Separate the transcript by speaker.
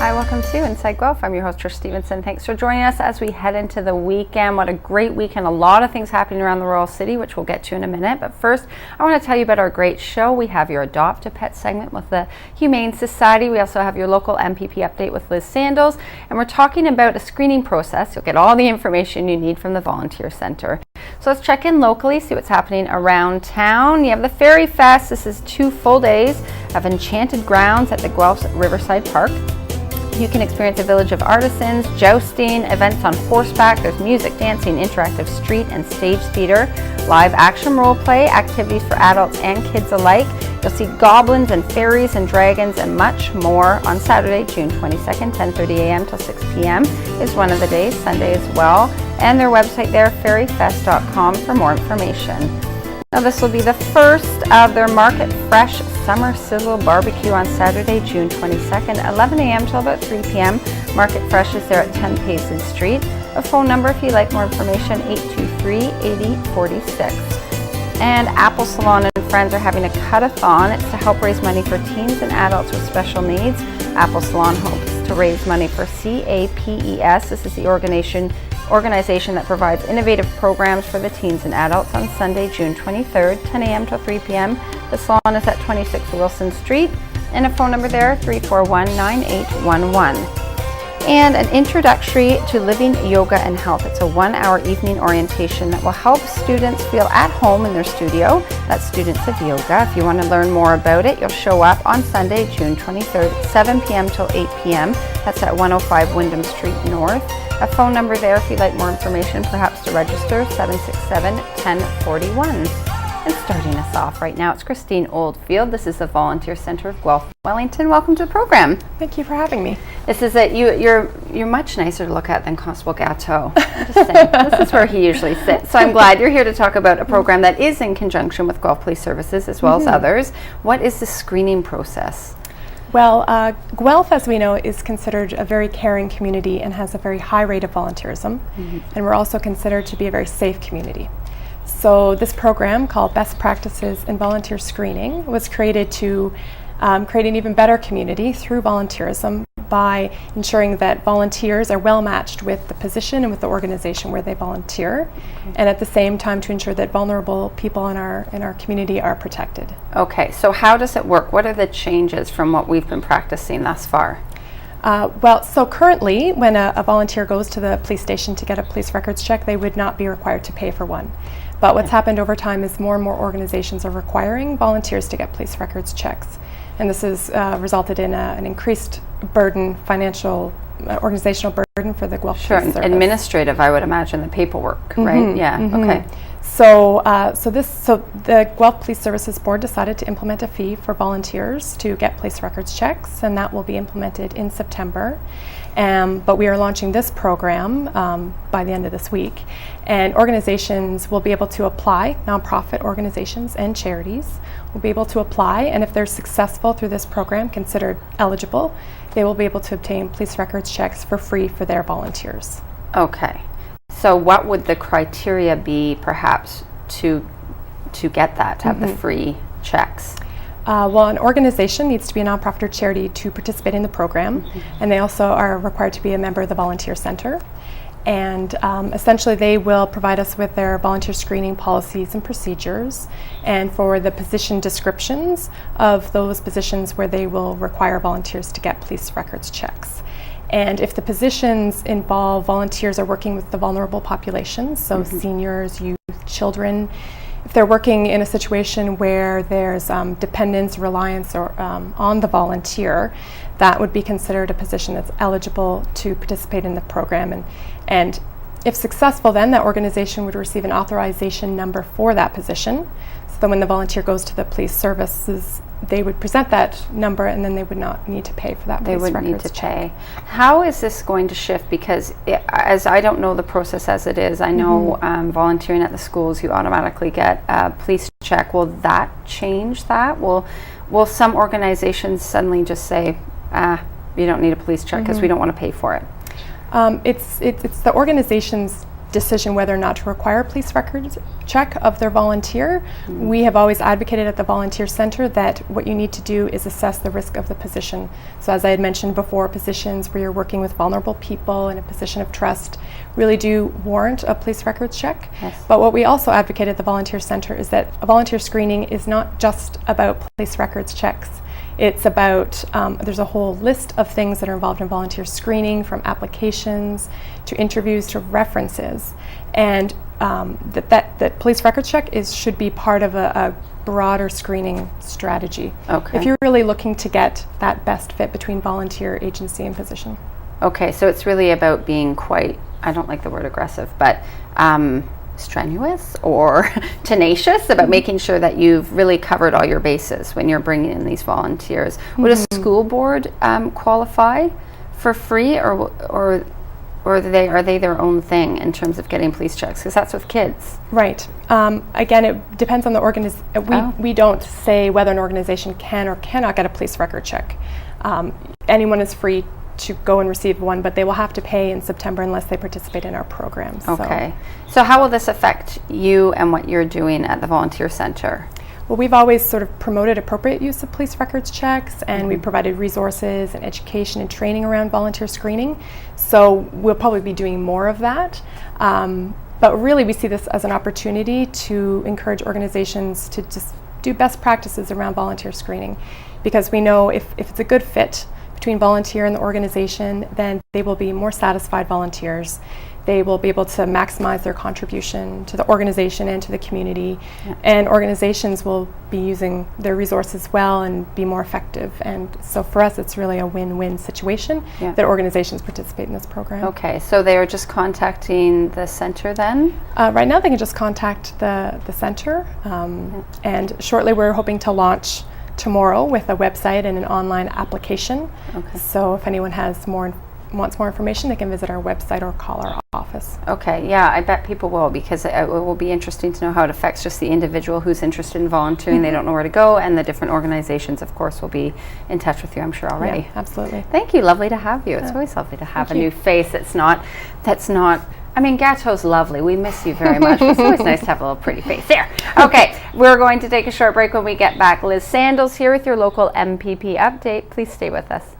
Speaker 1: Hi, welcome to Inside Guelph. I'm your host, Trish Stevenson. Thanks for joining us as we head into the weekend. What a great weekend. A lot of things happening around the Royal City, which we'll get to in a minute. But first, I want to tell you about our great show. We have your Adopt a Pet segment with the Humane Society. We also have your local MPP update with Liz Sandals. And we're talking about a screening process. You'll get all the information you need from the Volunteer Centre. So let's check in locally, see what's happening around town. You have the Fairy Fest. This is 2 full days of enchanted grounds at the Guelph Riverside Park. You can experience a village of artisans, jousting, events on horseback. There's music, dancing, interactive street and stage theater, live action role play, activities for adults and kids alike. You'll see goblins and fairies and dragons and much more on Saturday, June 22nd, 10:30 a.m. till 6 p.m. is one of the days, Sunday as well. And their website there, fairyfest.com, for more information. Now this will be the first of their Market Fresh Summer Sizzle Barbecue on Saturday, June 22nd, 11 a.m. till about 3 p.m. Market Fresh is there at 10 Payson Street. A phone number if you'd like more information, 823-8046. And Apple Salon and Friends are having a cut-a-thon. It's to help raise money for teens and adults with special needs. Apple Salon hopes to raise money for CAPES. This is the organization that provides innovative programs for the teens and adults on Sunday, June 23rd, 10 a.m. till 3 p.m. The salon is at 26 Wilson Street, and a phone number there, 341-9811. And an introductory to living yoga and health. It's a 1-hour evening orientation that will help students feel at home in their studio. That's Students of Yoga. If you want to learn more about it, you'll show up on Sunday, June 23rd, 7 p.m. till 8 p.m. That's at 105 Wyndham Street North. A phone number there if you'd like more information, perhaps to register, 767-1041. And starting us off right now, it's Christine Oldfield. This is the Volunteer Centre of Guelph-Wellington. Welcome to the program.
Speaker 2: Thank you for having me.
Speaker 1: This is you're much nicer to look at than Constable Gatto. I'm just saying, this is where he usually sits. So I'm glad you're here to talk about a program that is in conjunction with Guelph Police Services as well as others. What is the screening process?
Speaker 2: Well, Guelph, as we know, is considered a very caring community and has a very high rate of volunteerism. And we're also considered to be a very safe community. So this program, called Best Practices in Volunteer Screening, was created to create an even better community through volunteerism by ensuring that volunteers are well matched with the position and with the organization where they volunteer, and at the same time to ensure that vulnerable people in our community are protected.
Speaker 1: Okay, so how does it work? What are the changes from what we've been practicing thus far?
Speaker 2: So currently, when a volunteer goes to the police station to get a police records check, they would not be required to pay for one. But what's happened over time is more and more organizations are requiring volunteers to get police records checks. And this has resulted in an increased burden, financial, organizational burden for the Guelph Police Service.
Speaker 1: Administrative, I would imagine, the paperwork, right? Yeah, okay.
Speaker 2: So the Guelph Police Services Board decided to implement a fee for volunteers to get police records checks, and that will be implemented in September. But we are launching this program by the end of this week, and organizations will be able to apply, nonprofit organizations and charities will be able to apply, and if they're successful through this program, considered eligible, they will be able to obtain police records checks for free for their volunteers.
Speaker 1: Okay. So what would the criteria be, perhaps, to get that, to have the free checks?
Speaker 2: Well, an organization needs to be a nonprofit or charity to participate in the program, and they also are required to be a member of the Volunteer Centre. And essentially they will provide us with their volunteer screening policies and procedures, and for the position descriptions of those positions where they will require volunteers to get police records checks. And if the positions involve volunteers are working with the vulnerable populations, so seniors, youth, children, if they're working in a situation where there's dependence, reliance on the volunteer, that would be considered a position that's eligible to participate in the program. And if successful, then that organization would receive an authorization number for that position. So then when the volunteer goes to the police services, they would present that number, and then they would not need to pay for that police records.
Speaker 1: They wouldn't need to pay. How is this going to shift? Because as I don't know the process as it is, I know volunteering at the schools, you automatically get a police check. Will that change that? Will some organizations suddenly just say, you don't need a police check because we don't want to pay for it?
Speaker 2: It's the organization's decision whether or not to require a police records check of their volunteer, we have always advocated at the Volunteer Centre that what you need to do is assess the risk of the position. So as I had mentioned before, positions where you're working with vulnerable people in a position of trust really do warrant a police records check.
Speaker 1: Yes.
Speaker 2: But what we also advocate at the Volunteer Centre is that a volunteer screening is not just about police records checks. It's about, there's a whole list of things that are involved in volunteer screening, from applications to interviews to references. And that police records check should be part of a broader screening strategy.
Speaker 1: Okay.
Speaker 2: If you're really looking to get that best fit between volunteer, agency, and position.
Speaker 1: Okay, so it's really about being quite, I don't like the word aggressive, but strenuous or tenacious about making sure that you've really covered all your bases when you're bringing in these volunteers. Would a school board qualify for free, or are they their own thing in terms of getting police checks? Because that's with kids.
Speaker 2: Right. Again, it depends on the organization. We don't say whether an organization can or cannot get a police record check. Anyone is free to go and receive one, but they will have to pay in September unless they participate in our programs.
Speaker 1: Okay. So how will this affect you and what you're doing at the Volunteer Centre?
Speaker 2: Well, we've always sort of promoted appropriate use of police records checks, and we've provided resources and education and training around volunteer screening. So we'll probably be doing more of that. But really, we see this as an opportunity to encourage organizations to just do best practices around volunteer screening, because we know if it's a good fit between volunteer and the organization, then they will be more satisfied volunteers. They will be able to maximize their contribution to the organization and to the community. Yeah. And organizations will be using their resources well and be more effective. And so for us, it's really a win-win situation that organizations participate in this program.
Speaker 1: Okay, so they are just contacting the center then?
Speaker 2: Right now, they can just contact the center. And shortly, we're hoping to launch tomorrow with a website and an online application. Okay. So if anyone wants more information, they can visit our website or call our office.
Speaker 1: Okay, yeah, I bet people will, because it will be interesting to know how it affects just the individual who's interested in volunteering. They don't know where to go, and the different organizations, of course, will be in touch with you, I'm sure, already.
Speaker 2: Yeah, absolutely.
Speaker 1: Thank you. Lovely to have you. It's always lovely to have a new face that's not, I mean, Gatto's lovely. We miss you very much. It's always nice to have a little pretty face there. Okay, we're going to take a short break. When we get back, Liz Sandals here with your local MPP update. Please stay with us.